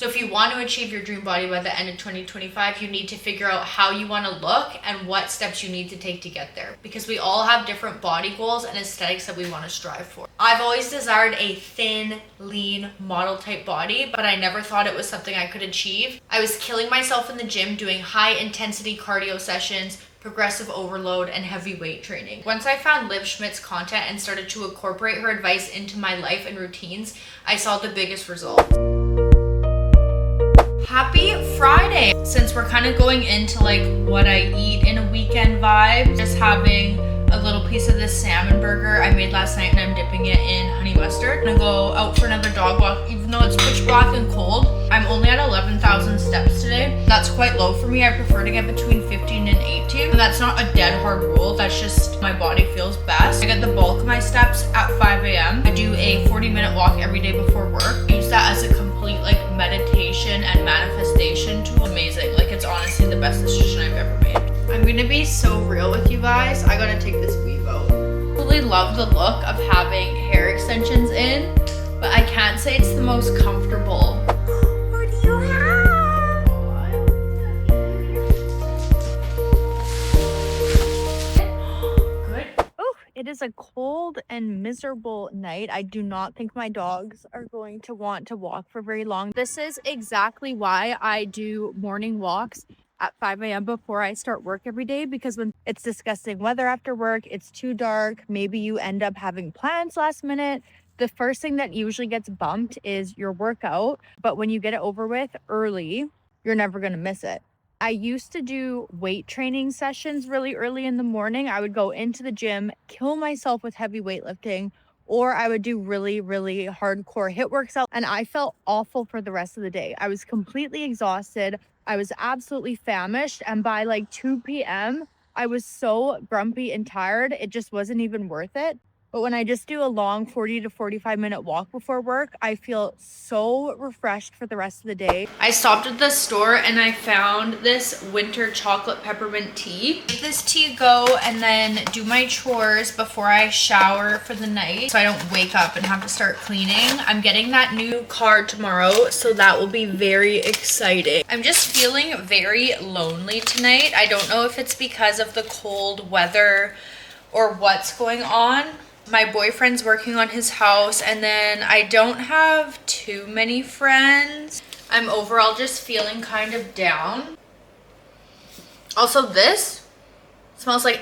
So if you want to achieve your dream body by the end of 2025, you need to figure out how you want to look and what steps you need to take to get there, because we all have different body goals and aesthetics that we want to strive for. I've always desired a thin, lean, model type body, but I never thought it was something I could achieve. I was killing myself in the gym doing high intensity cardio sessions, progressive overload, and heavy weight training. Once I found Liv Schmidt's content and started to incorporate her advice into my life and routines, I saw the biggest result. Happy Friday! Since we're kind of going into like what I eat in a weekend vibe, just having a little piece of this salmon burger I made last night and I'm dipping it in honey mustard. I'm gonna go out for another dog walk even though it's pitch black and cold. I'm only at 11,000 steps today. That's quite low for me. I prefer to get between 15 and 18. And that's not a dead hard rule. That's just my body feels best. I get the bulk of my steps at 5 a.m. I do a 40-minute walk every day before work. I use that as a complete like meditation and manifestation tool. Amazing. Like it's honestly the best decision I've ever made. I'm gonna be so real with you guys. I gotta take this weave out. I really love the look of having hair extensions in, but I can't say it's the most comfortable. What do you have? Good. Oh, it is a cold and miserable night. I do not think my dogs are going to want to walk for very long. This is exactly why I do morning walks at 5 a.m. before I start work every day, because when it's disgusting weather after work, it's too dark, maybe you end up having plans last minute, the first thing that usually gets bumped is your workout. But when you get it over with early, you're never going to miss it. I used to do weight training sessions really early in the morning. I would go into the gym, kill myself with heavy weightlifting, or I would do really, really hardcore HIIT workouts, and I felt awful for the rest of the day. I was completely exhausted. I was absolutely famished, and by like 2 p.m., I was so grumpy and tired, it just wasn't even worth it. But when I just do a long 40 to 45 minute walk before work, I feel so refreshed for the rest of the day. I stopped at the store and I found this winter chocolate peppermint tea. Take this tea go and then do my chores before I shower for the night, so I don't wake up and have to start cleaning. I'm getting that new car tomorrow, so that will be very exciting. I'm just feeling very lonely tonight. I don't know if it's because of the cold weather or what's going on. My boyfriend's working on his house, and then I don't have too many friends. I'm overall just feeling kind of down. Also, this smells like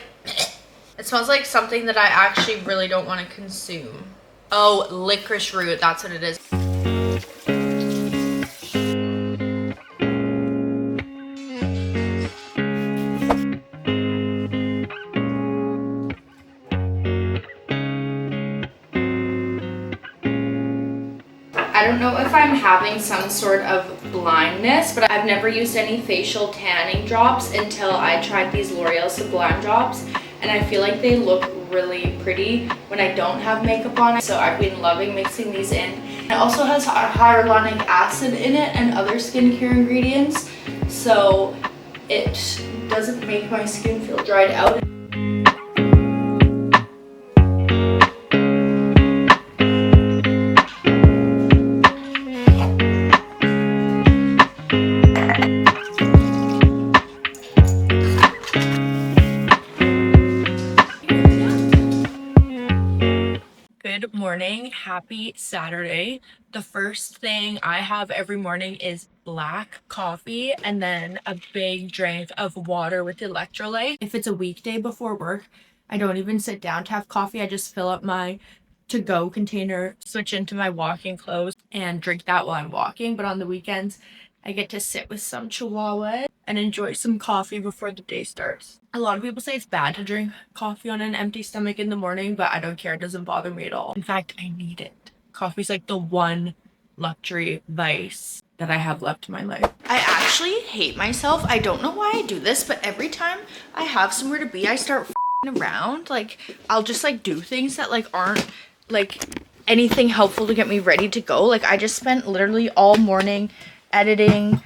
it smells like something that I actually really don't want to consume. Oh, licorice root, that's what it is. I don't know if I'm having some sort of blindness, but I've never used any facial tanning drops until I tried these L'Oreal Sublime drops, and I feel like they look really pretty when I don't have makeup on. So I've been loving mixing these in. It also has hyaluronic acid in it and other skincare ingredients, so it doesn't make my skin feel dried out. Good morning, happy Saturday. The first thing I have every morning is black coffee and then a big drink of water with electrolyte. If it's a weekday before work, I don't even sit down to have coffee. I just fill up my to-go container, switch into my walking clothes, and drink that while I'm walking. But on the weekends, I get to sit with some chihuahua and enjoy some coffee before the day starts. A lot of people say it's bad to drink coffee on an empty stomach in the morning, but I don't care. It doesn't bother me at all. In fact, I need it. Coffee's like the one luxury vice that I have left in my life. I actually hate myself. I don't know why I do this, but every time I have somewhere to be, I start around. Like, I'll just like do things that like aren't like anything helpful to get me ready to go. Like, I just spent literally all morning editing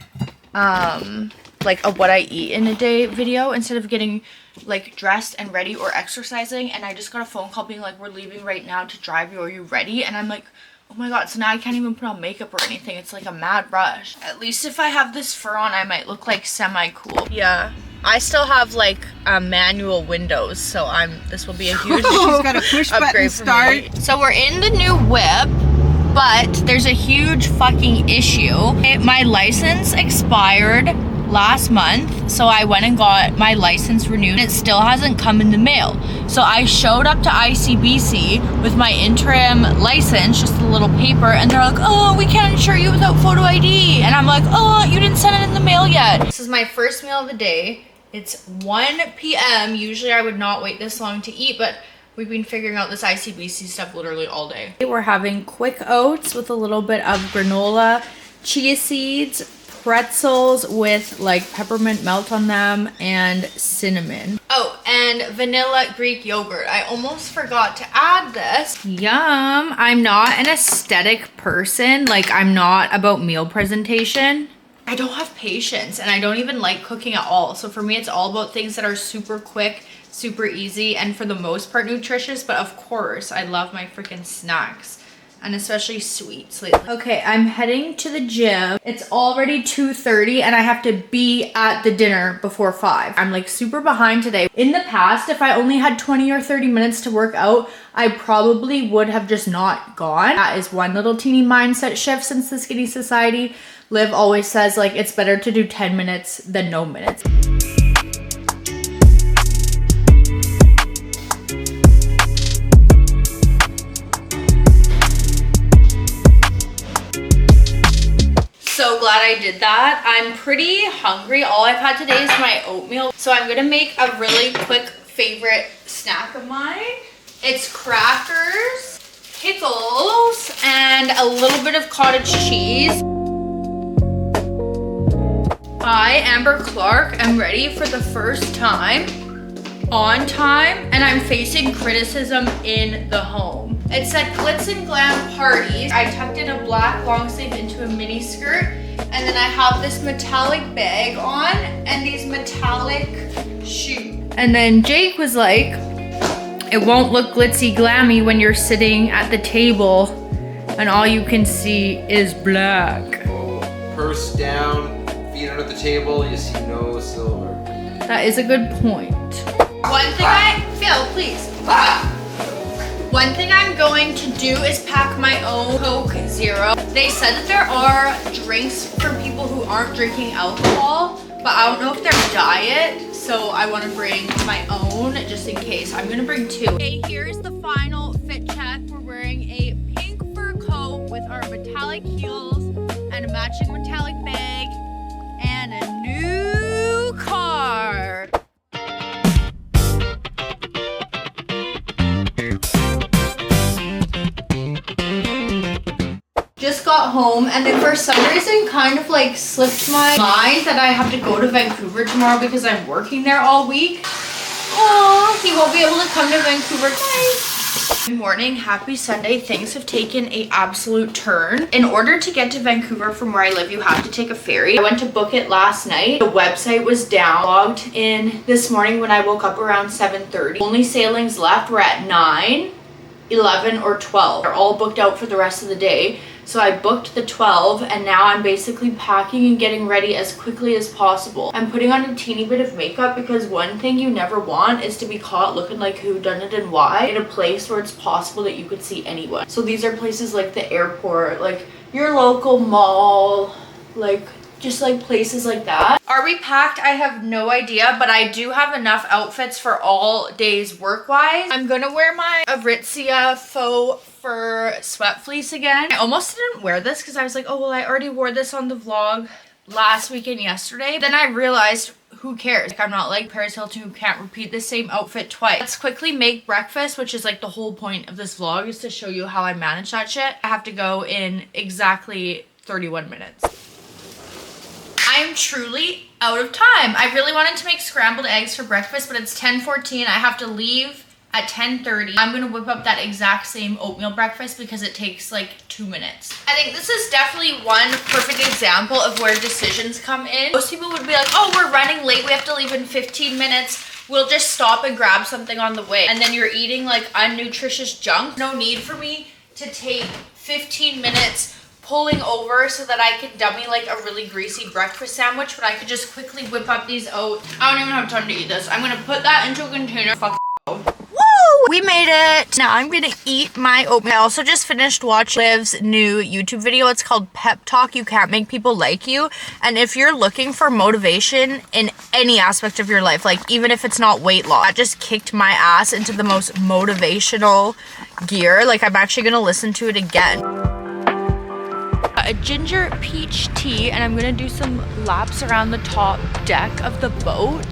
like a what I eat in a day video instead of getting like dressed and ready or exercising, and I just got a phone call being like, we're leaving right now to drive you, are you ready? And I'm like, Oh my god, so now I can't even put on makeup or anything. It's like a mad rush. At least if I have this fur on, I might look like semi-cool. Yeah. I still have like manual windows, so this will be a huge She's got a push button start. So we're in the new whip, but there's a huge fucking issue. My license expired last month, so I went and got my license renewed. It still hasn't come in the mail. So I showed up to ICBC with my interim license, just a little paper, and they're like, oh, we can't insure you without photo ID. And I'm like, oh, you didn't send it in the mail yet. This is my first meal of the day. It's 1 p.m. Usually I would not wait this long to eat, but we've been figuring out this ICBC stuff literally all day. We're having quick oats with a little bit of granola, chia seeds, pretzels with like peppermint melt on them, and cinnamon. Oh, and vanilla Greek yogurt. I almost forgot to add this. Yum. I'm not an aesthetic person. Like, I'm not about meal presentation. I don't have patience, and I don't even like cooking at all. So for me, it's all about things that are super quick, super easy, and for the most part nutritious. But of course, I love my freaking snacks, and especially sweets lately. Okay, I'm heading to the gym. It's already 2:30 and I have to be at the dinner before 5. I'm like super behind today. In the past, if I only had 20 or 30 minutes to work out, I probably would have just not gone. That is one little teeny mindset shift since the Skinny Society. Liv always says like it's better to do 10 minutes than no minutes. So glad I did that. I'm pretty hungry. All I've had today is my oatmeal. So I'm gonna make a really quick favorite snack of mine. It's crackers, pickles, and a little bit of cottage cheese. I, Amber Clark, am ready for the first time, on time, and I'm facing criticism in the home. It said glitz and glam parties. I tucked in a black long sleeve into a mini skirt, and then I have this metallic bag on and these metallic shoes. And then Jake was like, it won't look glitzy glammy when you're sitting at the table and all you can see is black. Oh, purse down, feet under the table, you see no silver. That is a good point. Phil, please. One thing I'm going to do is pack my own Coke Zero. They said that there are drinks for people who aren't drinking alcohol, but I don't know if they're diet, so I want to bring my own just in case. I'm gonna bring 2. Okay, here's the final fit check. We're wearing a pink fur coat with our metallic heels and a matching metallic bag and a new car. Just got home, and then for some reason kind of like slipped my mind that I have to go to Vancouver tomorrow because I'm working there all week. Oh, he won't be able to come to Vancouver. Bye. Good morning, happy Sunday. Things have taken an absolute turn. In order to get to Vancouver from where I live, you have to take a ferry. I went to book it last night. The website was down. Logged in this morning when I woke up around 7:30. Only sailings left were at 9, 11, or 12. They're all booked out for the rest of the day. So I booked the 12, and now I'm basically packing and getting ready as quickly as possible. I'm putting on a teeny bit of makeup because one thing you never want is to be caught looking like who done it and why in a place where it's possible that you could see anyone. So these are places like the airport, like your local mall, like just like places like that. Are we packed? I have no idea, but I do have enough outfits for all days work-wise. I'm gonna wear my Aritzia faux fur sweat fleece again. I almost didn't wear this because I was like, oh, well, I already wore this on the vlog last week and yesterday. Then I realized, who cares? Like, I'm not like Paris Hilton who can't repeat the same outfit twice. Let's quickly make breakfast, which is like the whole point of this vlog, is to show you how I manage that shit. I have to go in exactly 31 minutes. I am truly out of time. I really wanted to make scrambled eggs for breakfast, but it's 10:14. I have to leave at 10:30. I'm gonna whip up that exact same oatmeal breakfast because it takes like 2 minutes. I think this is definitely one perfect example of where decisions come in. Most people would be like, oh, we're running late, we have to leave in 15 minutes. We'll just stop and grab something on the way. And then you're eating like unnutritious junk. No need for me to take 15 minutes pulling over so that I can dummy like a really greasy breakfast sandwich, but I could just quickly whip up these oats. I don't even have time to eat this. I'm gonna put that into a container. Fuck. Woo! We made it. Now I'm gonna eat my oatmeal. I also just finished watching Liv's new YouTube video. It's called Pep Talk. You can't make people like you. And if you're looking for motivation in any aspect of your life, like even if it's not weight loss, that just kicked my ass into the most motivational gear. Like I'm actually gonna listen to it again. A ginger peach tea, and I'm gonna do some laps around the top deck of the boat.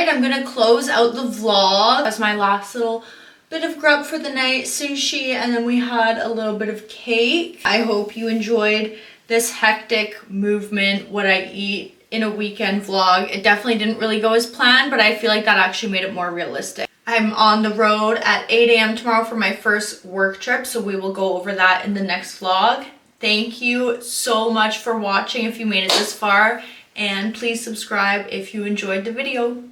I'm gonna close out the vlog as my last little bit of grub for the night, sushi, and then we had a little bit of cake. I hope you enjoyed this hectic movement, what I eat in a weekend vlog. It definitely didn't really go as planned, but I feel like that actually made it more realistic. I'm on the road at 8 a.m. tomorrow for my first work trip, so we will go over that in the next vlog. Thank you so much for watching if you made it this far, and please subscribe if you enjoyed the video.